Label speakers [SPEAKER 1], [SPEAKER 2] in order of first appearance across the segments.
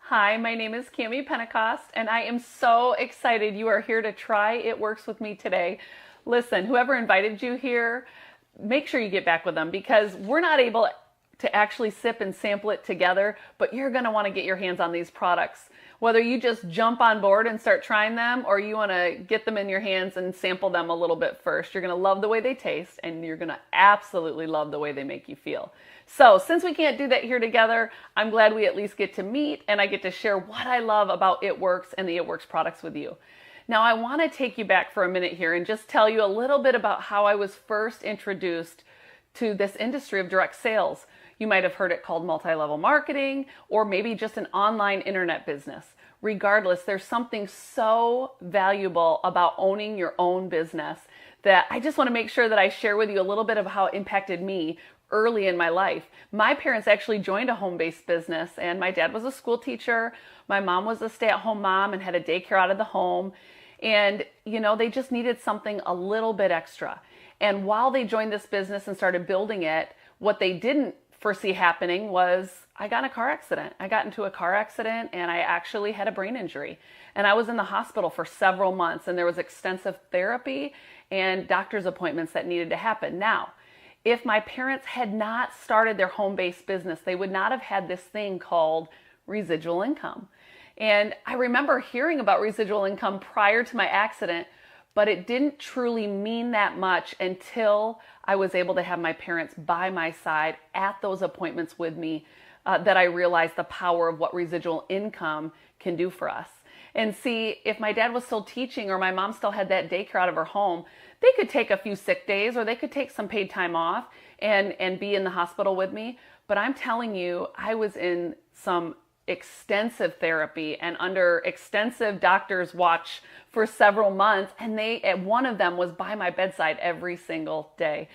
[SPEAKER 1] Hi, my name is Cami Pentecost, and I am so excited you are here to try It Works with me today. Listen, whoever invited you here, make sure you get back with them because we're not able to actually sip and sample it together, but you're going to want to get your hands on these products. Whether you just jump on board and start trying them or you want to get them in your hands and sample them a little bit first, you're going to love the way they taste and you're going to absolutely love the way they make you feel. So, since we can't do that here together, I'm glad we at least get to meet and I get to share what I love about It Works and the It Works products with you. Now, I want to take you back for a minute here and just tell you a little bit about how I was first introduced to this industry of direct sales. You might have heard it called multi-level marketing or maybe just an online internet business. Regardless, there's something so valuable about owning your own business that I just want to make sure that I share with you a little bit of how it impacted me early in my life. My parents actually joined a home-based business, and my dad was a school teacher. My mom was a stay-at-home mom and had a daycare out of the home. And, they just needed something a little bit extra. And while they joined this business and started building it, what they didn't foresee happening was I got in a car accident. I got into a car accident and I actually had a brain injury. And I was in the hospital for several months and there was extensive therapy and doctor's appointments that needed to happen. Now, if my parents had not started their home-based business, they would not have had this thing called residual income. And I remember hearing about residual income prior to my accident, but it didn't truly mean that much until I was able to have my parents by my side at those appointments with me, that I realized the power of what residual income can do for us. And see, if my dad was still teaching or my mom still had that daycare out of her home, they could take a few sick days or they could take some paid time off and be in the hospital with me. But I'm telling you, I was in some extensive therapy and under extensive doctor's watch for several months, and one of them was by my bedside every single day.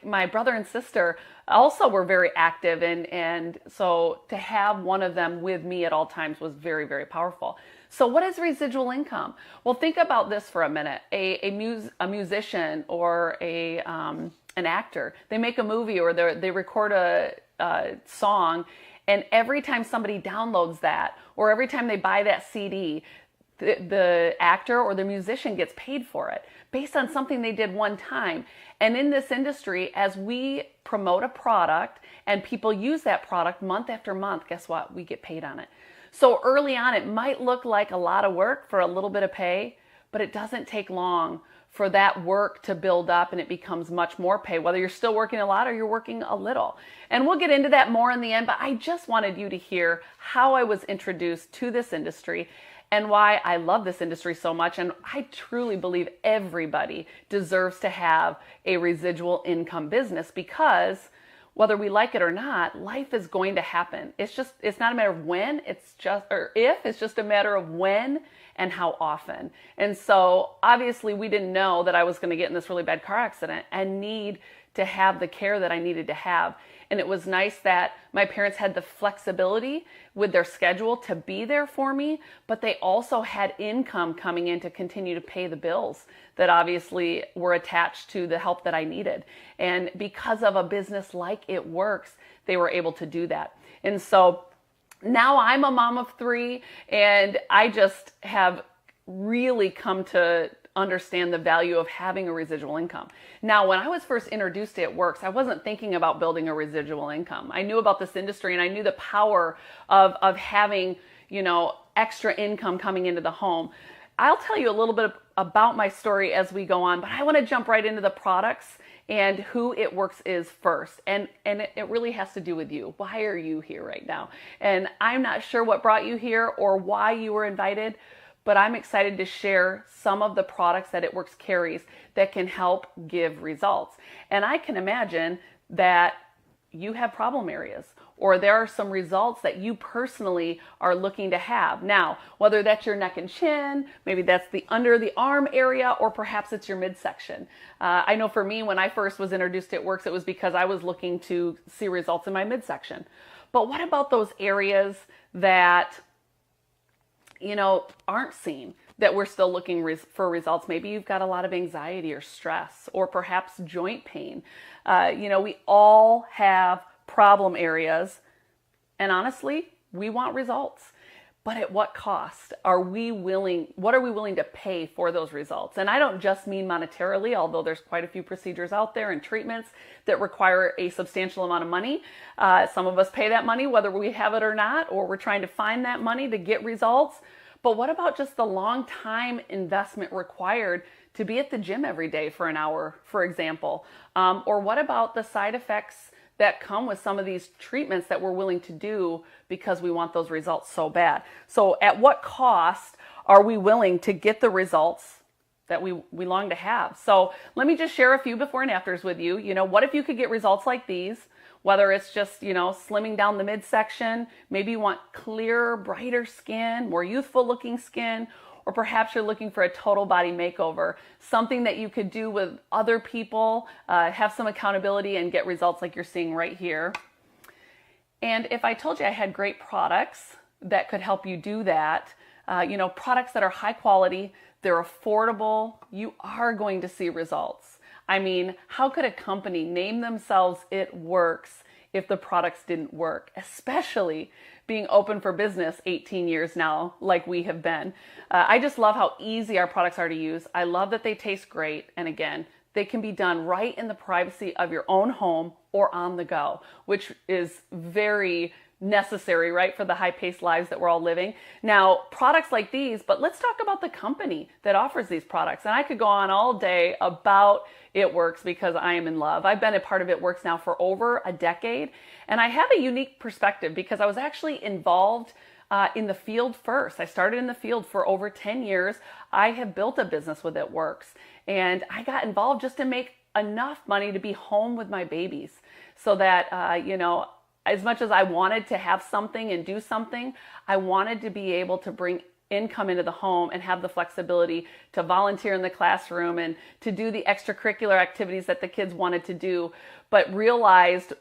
[SPEAKER 1] My brother and sister also were very active, and so to have one of them with me at all times was very, very powerful. So what is residual income? Well, think about this for a minute. A musician or an actor, they make a movie or they record a song, and every time somebody downloads that or every time they buy that CD, the actor or the musician gets paid for it based on something they did one time. And in this industry, as we promote a product and people use that product month after month, guess what? We get paid on it. So early on, it might look like a lot of work for a little bit of pay, but it doesn't take long for that work to build up and it becomes much more pay, whether you're still working a lot or you're working a little. And we'll get into that more in the end, but I just wanted you to hear how I was introduced to this industry and why I love this industry so much. And I truly believe everybody deserves to have a residual income business because whether we like it or not, life is going to happen. It's not a matter of when, or if, it's just a matter of when and how often. And so obviously we didn't know that I was going to get in this really bad car accident and need to have the care that I needed to have. And it was nice that my parents had the flexibility with their schedule to be there for me, but they also had income coming in to continue to pay the bills that obviously were attached to the help that I needed. And because of a business like It Works, they were able to do that. And so now I'm a mom of 3 and I just have really come to understand the value of having a residual income. Now, when I was first introduced to It Works, I wasn't thinking about building a residual income. I knew about this industry and I knew the power of having, extra income coming into the home. I'll tell you a little bit about my story as we go on, but I want to jump right into the products and who It Works is first. And it really has to do with you. Why are you here right now? And I'm not sure what brought you here or why you were invited, but I'm excited to share some of the products that It Works carries that can help give results. And I can imagine that you have problem areas or there are some results that you personally are looking to have. Now, whether that's your neck and chin, maybe that's the under the arm area, or perhaps it's your midsection. I know for me, when I first was introduced to It Works, it was because I was looking to see results in my midsection. But what about those areas that aren't seen, that we're still looking for results? Maybe you've got a lot of anxiety or stress or perhaps joint pain. We all have problem areas and honestly, we want results. but at what cost? What are we willing to pay for those results? And I don't just mean monetarily, although there's quite a few procedures out there and treatments that require a substantial amount of money. Some of us pay that money whether we have it or not, or we're trying to find that money to get results. But what about just the long time investment required to be at the gym every day for an hour, for example? Or what about the side effects that come with some of these treatments that we're willing to do because we want those results so bad? So at what cost are we willing to get the results that we long to have? So let me just share a few before and afters with you. What if you could get results like these? Whether it's just, slimming down the midsection, maybe you want clearer, brighter skin, more youthful looking skin, or perhaps you're looking for a total body makeover, something that you could do with other people, have some accountability and get results like you're seeing right here. And if I told you I had great products that could help you do that, products that are high quality, they're affordable, you are going to see results. I mean, how could a company name themselves It Works if the products didn't work, especially being open for business 18 years now, like we have been. I just love how easy our products are to use. I love that they taste great. And again, they can be done right in the privacy of your own home or on the go, which is very necessary, right, for the high-paced lives that we're all living. Now, products like these, but let's talk about the company that offers these products. And I could go on all day about It Works because I am in love. I've been a part of It Works now for over a decade, and I have a unique perspective because I was actually involved in the field first. I started in the field for over 10 years. I have built a business with It Works, and I got involved just to make enough money to be home with my babies so that, as much as I wanted to have something and do something, I wanted to be able to bring income into the home and have the flexibility to volunteer in the classroom and to do the extracurricular activities that the kids wanted to do, but realized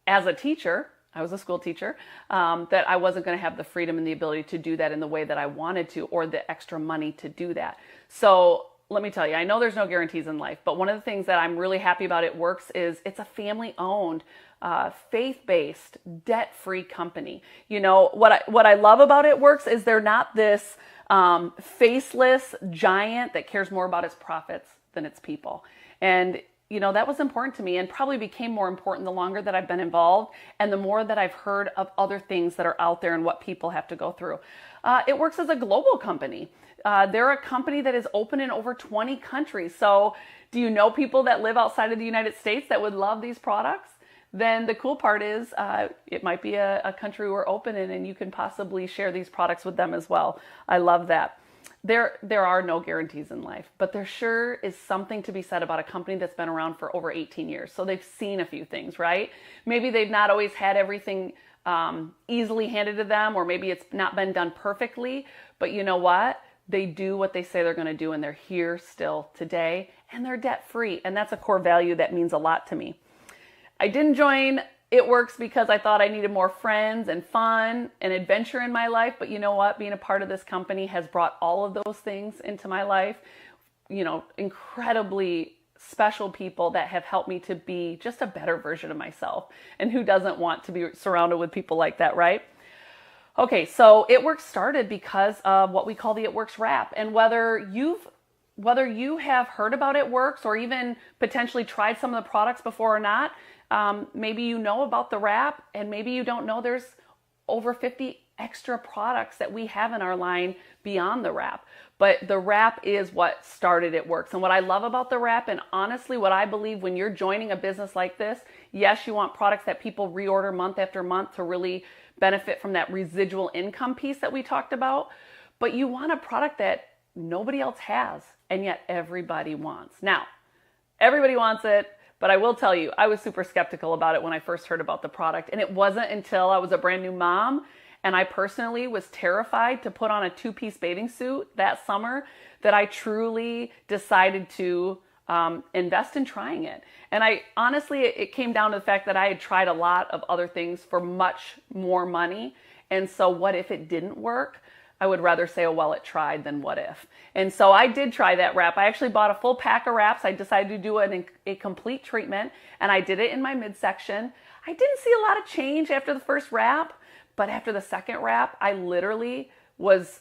[SPEAKER 1] as a teacher, I was a school teacher, that I wasn't going to have the freedom and the ability to do that in the way that I wanted to, or the extra money to do that. So let me tell you, I know there's no guarantees in life, but one of the things that I'm really happy about It Works is it's a family-owned, faith-based, debt-free company. What I love about It Works is they're not this faceless giant that cares more about its profits than its people. And that was important to me, and probably became more important the longer that I've been involved and the more that I've heard of other things that are out there and what people have to go through. It Works as a global company. They're a company that is open in over 20 countries. So do you know people that live outside of the United States that would love these products? Then the cool part is it might be a country we're open in, and you can possibly share these products with them as well. I love that. There are no guarantees in life, but there sure is something to be said about a company that's been around for over 18 years. So they've seen a few things, right? Maybe they've not always had everything easily handed to them, or maybe it's not been done perfectly, but you know what? They do what they say they're going to do, and they're here still today, and they're debt-free, and that's a core value that means a lot to me. I didn't join It Works because I thought I needed more friends and fun and adventure in my life. But you know what? Being a part of this company has brought all of those things into my life. Incredibly special people that have helped me to be just a better version of myself. And who doesn't want to be surrounded with people like that, right? Okay, so It Works started because of what we call the It Works Wrap. And whether you have heard about It Works or even potentially tried some of the products before or not, maybe you know about the wrap, and maybe you don't know there's over 50 extra products that we have in our line beyond the wrap. But the wrap is what started It Works. And what I love about the wrap, and honestly what I believe when you're joining a business like this, yes, you want products that people reorder month after month to really benefit from that residual income piece that we talked about, but you want a product that nobody else has, and yet everybody wants. Now, everybody wants it, but I will tell you, I was super skeptical about it when I first heard about the product. And it wasn't until I was a brand new mom and I personally was terrified to put on a 2-piece bathing suit that summer that I truly decided to invest in trying it. And it came down to the fact that I had tried a lot of other things for much more money. And so what if it didn't work? I would rather say, oh, well, it tried than what if. And so I did try that wrap. I actually bought a full pack of wraps. I decided to do a complete treatment, and I did it in my midsection. I didn't see a lot of change after the first wrap, but after the second wrap, I literally was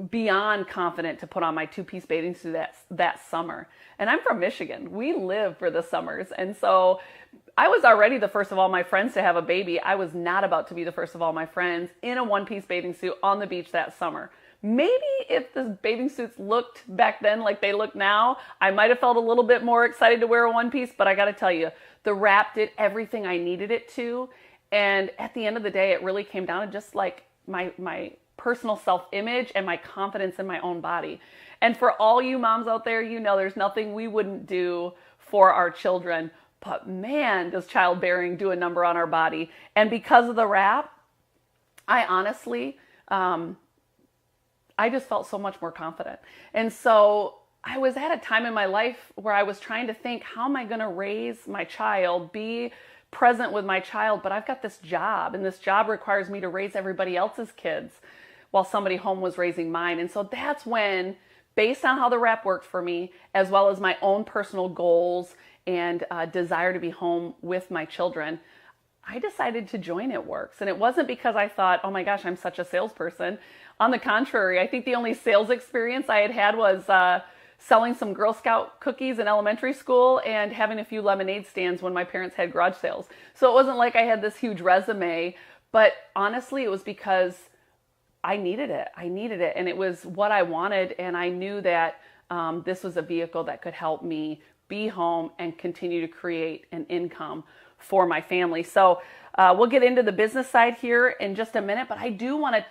[SPEAKER 1] beyond confident to put on my two-piece bathing suit that summer. And I'm from Michigan. We live for the summers. And so I was already the first of all my friends to have a baby. I was not about to be the first of all my friends in a one-piece bathing suit on the beach that summer. Maybe if the bathing suits looked back then like they look now, I might have felt a little bit more excited to wear a one piece, but I got to tell you, the wrap did everything I needed it to. And at the end of the day, it really came down to just like my personal self-image and my confidence in my own body. And for all you moms out there, you know there's nothing we wouldn't do for our children. But man, does childbearing do a number on our body. And because of the wrap, I honestly, I just felt so much more confident. And so I was at a time in my life where I was trying to think, how am I going to raise my child, be present with my child, but I've got this job, and this job requires me to raise everybody else's kids while somebody home was raising mine. And so that's when, based on how the wrap worked for me, as well as my own personal goals and desire to be home with my children, I decided to join It Works. And it wasn't because I thought, oh my gosh, I'm such a salesperson. On the contrary, I think the only sales experience I had had was selling some Girl Scout cookies in elementary school and having a few lemonade stands when my parents had garage sales. So it wasn't like I had this huge resume, but honestly, it was because I needed it. I needed it, and it was what I wanted, and I knew that this was a vehicle that could help me be home and continue to create an income for my family. So we'll get into the business side here in just a minute, but I do want to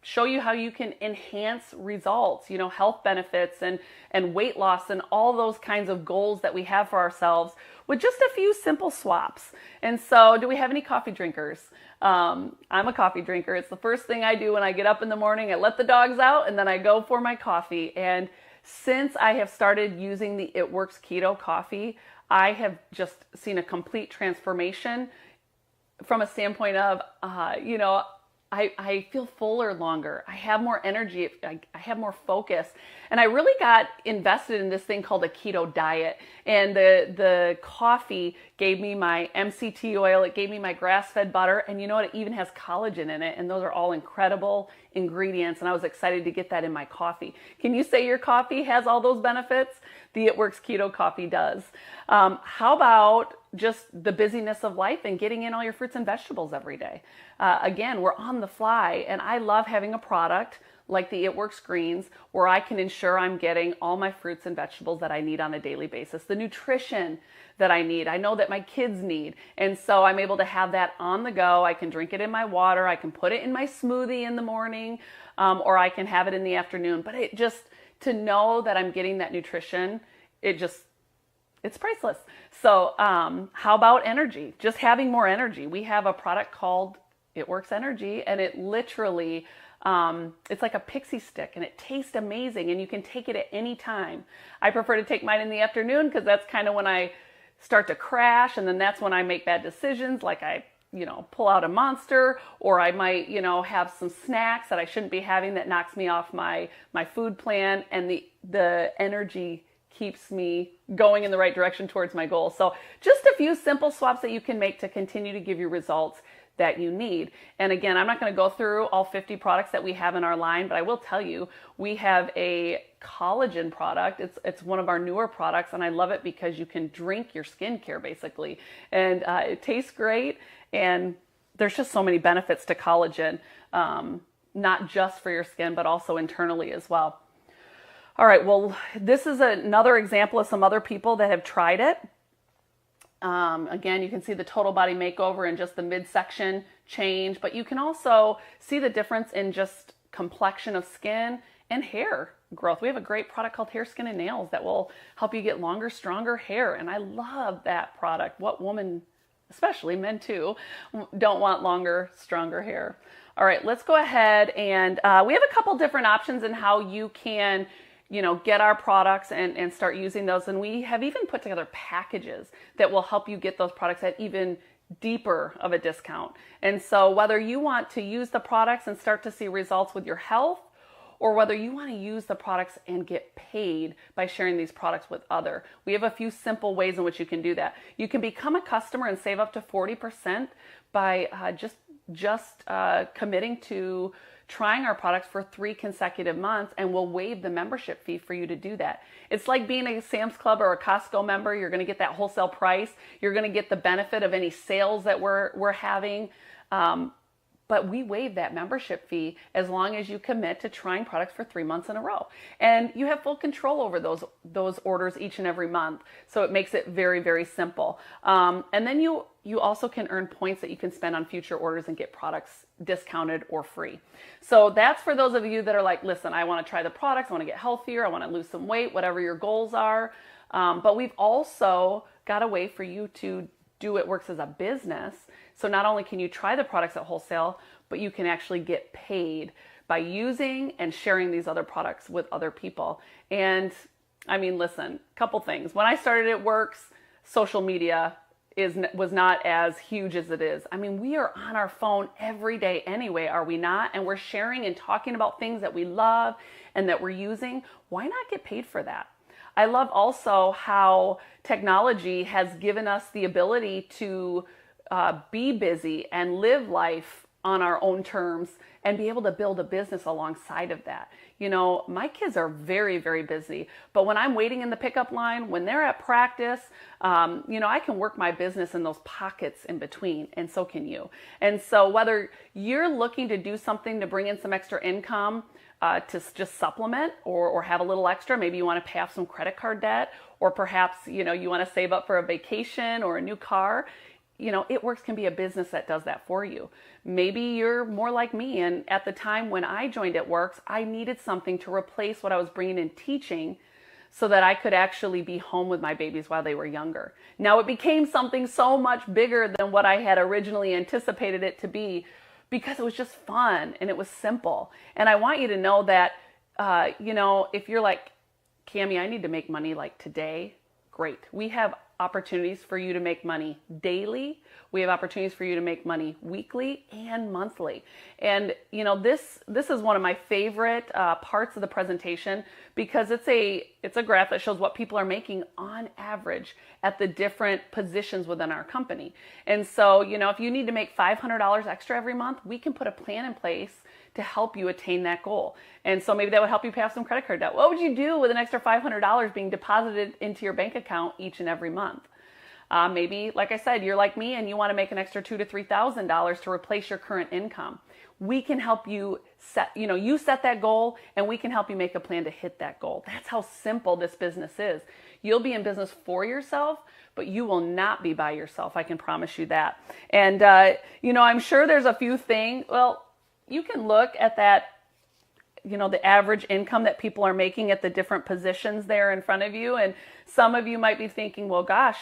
[SPEAKER 1] show you how you can enhance results, you know, health benefits and weight loss and all those kinds of goals that we have for ourselves with just a few simple swaps. And so, do we have any coffee drinkers? I'm a coffee drinker. It's the first thing I do when I get up in the morning. I let the dogs out and then I go for my coffee. And since I have started using the It Works Keto coffee, I have just seen a complete transformation from a standpoint of, you know, I feel fuller longer. I have more energy. I have more focus. And I really got invested in this thing called a keto diet. And the coffee gave me my MCT oil. It gave me my grass-fed butter. And you know what? It even has collagen in it. And those are all incredible ingredients. And I was excited to get that in my coffee. Can you say your coffee has all those benefits? The It Works Keto coffee does. How about just the busyness of life and getting in all your fruits and vegetables every day? Again, we're on the fly, and I love having a product like the It Works Greens where I can ensure I'm getting all my fruits and vegetables that I need on a daily basis, the nutrition that I need, I know that my kids need, and so I'm able to have that on the go. I can drink it in my water, I can put it in my smoothie in the morning, or I can have it in the afternoon. But it just, to know that I'm getting that nutrition, it's priceless. So how about energy? Just having more energy. We have a product called It Works Energy, and it literally, it's like a pixie stick, and it tastes amazing, and you can take it at any time. I prefer to take mine in the afternoon because that's kind of when I start to crash, and then that's when I make bad decisions, like I, you know, pull out a Monster, or I might, you know, have some snacks that I shouldn't be having that knocks me off my food plan, and the energy keeps me going in the right direction towards my goal. So just a few simple swaps that you can make to continue to give you results that you need. And again, I'm not going to go through all 50 products that we have in our line, but I will tell you, we have a collagen product. It's one of our newer products, and I love it because you can drink your skincare basically, and it tastes great, and there's just so many benefits to collagen, not just for your skin, but also internally as well. All right, well, this is another example of some other people that have tried it. Again, you can see the total body makeover and just the midsection change, but you can also see the difference in just complexion of skin and hair growth. We have a great product called Hair, Skin, and Nails that will help you get longer, stronger hair, and I love that product. What woman, especially men too, don't want longer, stronger hair? All right, let's go ahead, and we have a couple different options in how you can, you know, get our products and start using those. And we have even put together packages that will help you get those products at even deeper of a discount. And so whether you want to use the products and start to see results with your health, or whether you want to use the products and get paid by sharing these products with others, we have a few simple ways in which you can do that. You can become a customer and save up to 40% by just committing to trying our products for 3 consecutive months, and we'll waive the membership fee for you to do that. It's like being a Sam's Club or a Costco member. You're going to get that wholesale price. You're going to get the benefit of any sales that we're having. But we waive that membership fee as long as you commit to trying products for 3 months in a row. And you have full control over those orders each and every month. So it makes it very, very simple. And then you also can earn points that you can spend on future orders and get products discounted or free. So that's for those of you that are like, listen, I want to try the products, I want to get healthier, I want to lose some weight, whatever your goals are. But we've also got a way for you to do It Works as a business. So not only can you try the products at wholesale, but you can actually get paid by using and sharing these other products with other people. And I mean, listen, couple things. When I started It Works, social media was not as huge as it is. I mean, we are on our phone every day anyway, are we not? And we're sharing and talking about things that we love and that we're using. Why not get paid for that? I love also how technology has given us the ability to be busy and live life on our own terms and be able to build a business alongside of that. You know, my kids are very, very busy, but when I'm waiting in the pickup line, when they're at practice, you know, I can work my business in those pockets in between, and so can you. And so whether you're looking to do something to bring in some extra income, to just supplement or have a little extra, maybe you want to pay off some credit card debt, or perhaps, you know, you want to save up for a vacation or a new car, you know, It Works can be a business that does that for you. Maybe you're more like me, and at the time when I joined It Works, I needed something to replace what I was bringing in teaching so that I could actually be home with my babies while they were younger. Now it became something so much bigger than what I had originally anticipated it to be, because it was just fun and it was simple. And I want you to know that, you know, if you're like, Cami, I need to make money like today, great. We have opportunities for you to make money daily. We have opportunities for you to make money weekly and monthly. And you know, this is one of my favorite parts of the presentation, because it's a graph that shows what people are making on average at the different positions within our company. And so, you know, if you need to make $500 extra every month, we can put a plan in place to help you attain that goal. And so maybe that would help you pay off some credit card debt. What would you do with an extra $500 being deposited into your bank account each and every month? Maybe, like I said, you're like me and you want to make an extra $2,000 to $3,000 to replace your current income. We can help you set, you know, you set that goal, and we can help you make a plan to hit that goal. That's how simple this business is. You'll be in business for yourself, but you will not be by yourself. I can promise you that. And, you know, I'm sure there's a few things. Well, you can look at that, you know, the average income that people are making at the different positions there in front of you. And some of you might be thinking, well, gosh,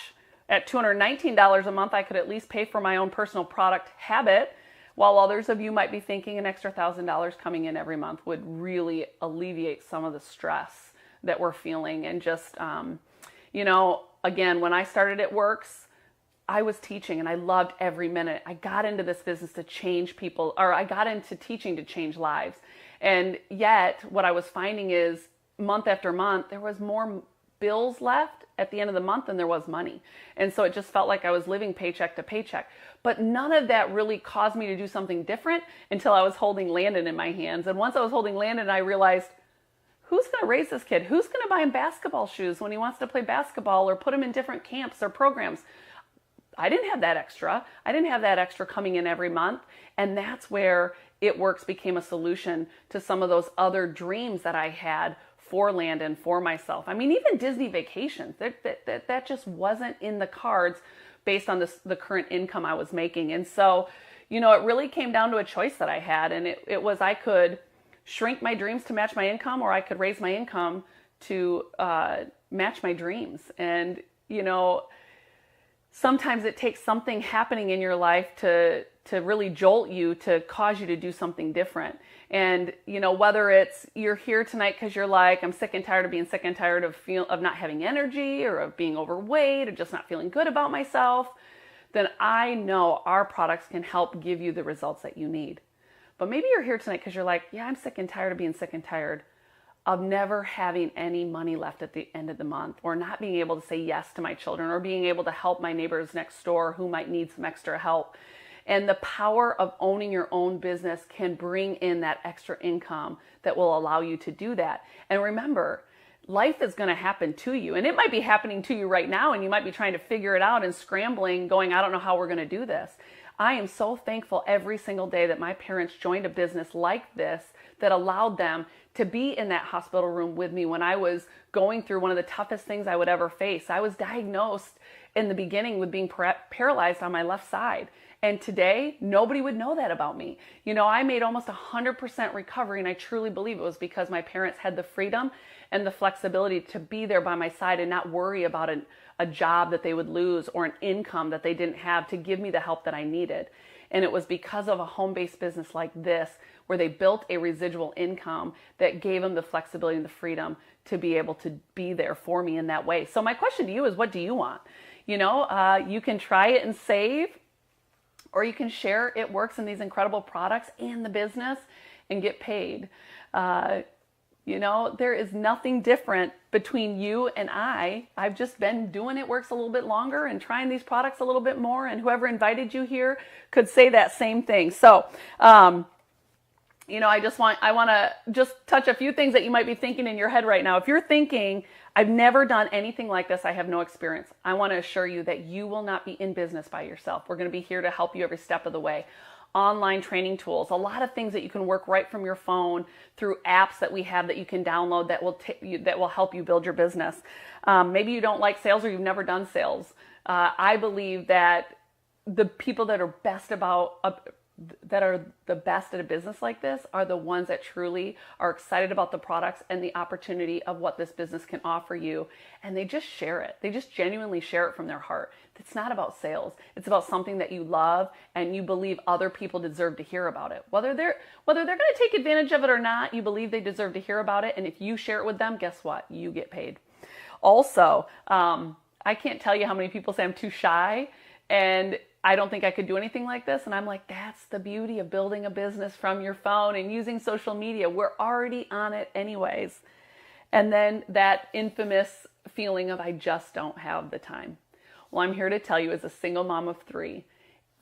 [SPEAKER 1] at $219 a month, I could at least pay for my own personal product Habit, while others of you might be thinking an extra $1,000 coming in every month would really alleviate some of the stress that we're feeling. And just, you know, again, when I started It Works, I was teaching and I loved every minute. I got into this business to change people, or I got into teaching to change lives. And yet what I was finding is month after month, there was more bills left at the end of the month than there was money. And so it just felt like I was living paycheck to paycheck. But none of that really caused me to do something different until I was holding Landon in my hands. And once I was holding Landon, I realized, who's going to raise this kid? Who's going to buy him basketball shoes when he wants to play basketball, or put him in different camps or programs? I didn't have that extra. I didn't have that extra coming in every month. And that's where It Works became a solution to some of those other dreams that I had for Landon, for myself. I mean, even Disney vacations, that just wasn't in the cards based on the current income I was making. And so, you know, it really came down to a choice that I had. And it was, I could shrink my dreams to match my income, or I could raise my income to match my dreams. And, you know, sometimes it takes something happening in your life to really jolt you, to cause you to do something different. And, you know, whether it's you're here tonight because you're like, I'm sick and tired of being sick and tired of not having energy, or of being overweight, or just not feeling good about myself, then I know our products can help give you the results that you need. But maybe you're here tonight because you're like, yeah, I'm sick and tired of being sick and tired of never having any money left at the end of the month, or not being able to say yes to my children, or being able to help my neighbors next door who might need some extra help. And the power of owning your own business can bring in that extra income that will allow you to do that. And remember, life is going to happen to you. And it might be happening to you right now, and you might be trying to figure it out and scrambling, going, I don't know how we're going to do this. I am so thankful every single day that my parents joined a business like this that allowed them to be in that hospital room with me when I was going through one of the toughest things I would ever face. I was diagnosed in the beginning with being paralyzed on my left side. And today, nobody would know that about me. You know, I made almost 100% recovery, and I truly believe it was because my parents had the freedom and the flexibility to be there by my side and not worry about a job that they would lose or an income that they didn't have to give me the help that I needed. And it was because of a home-based business like this where they built a residual income that gave them the flexibility and the freedom to be able to be there for me in that way. So my question to you is, what do you want? You know, you can try it and save, or you can share It Works in these incredible products and the business and get paid. You know, there is nothing different between you and I. I've just been doing It Works a little bit longer and trying these products a little bit more, and whoever invited you here could say that same thing. So, you know, I want to just touch a few things that you might be thinking in your head right now. If you're thinking, I've never done anything like this, I have no experience, I want to assure you that you will not be in business by yourself. We're going to be here to help you every step of the way. Online training tools, a lot of things that you can work right from your phone through apps that we have that you can download that will help you build your business. Maybe you don't like sales or you've never done sales. I believe that the people that are that are the best at a business like this are the ones that truly are excited about the products and the opportunity of what this business can offer you. And they just share it. They just genuinely share it from their heart. It's not about sales. It's about something that you love and you believe other people deserve to hear about it. Whether they're going to take advantage of it or not, you believe they deserve to hear about it. And if you share it with them, guess what? You get paid. Also, I can't tell you how many people say I'm too shy and I don't think I could do anything like this. And I'm like, that's the beauty of building a business from your phone and using social media. We're already on it anyways. And then that infamous feeling of, I just don't have the time. Well, I'm here to tell you, as a single mom of 3,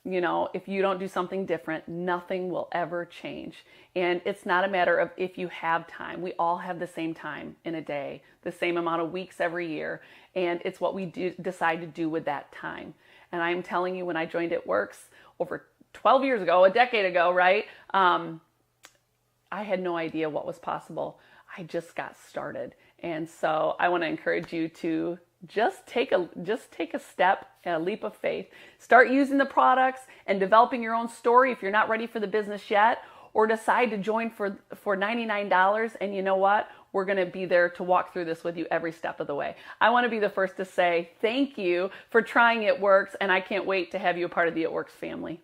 [SPEAKER 1] you know, if you don't do something different, nothing will ever change. And it's not a matter of if you have time. We all have the same time in a day, the same amount of weeks every year. And it's what we decide to do with that time. And I'm telling you, when I joined It Works over 12 years ago, a decade ago, right? I had no idea what was possible. I just got started. And so I want to encourage you to just take a step, a leap of faith. Start using the products and developing your own story if you're not ready for the business yet, or decide to join for $99. And you know what? We're going to be there to walk through this with you every step of the way. I want to be the first to say thank you for trying It Works, and I can't wait to have you a part of the It Works family.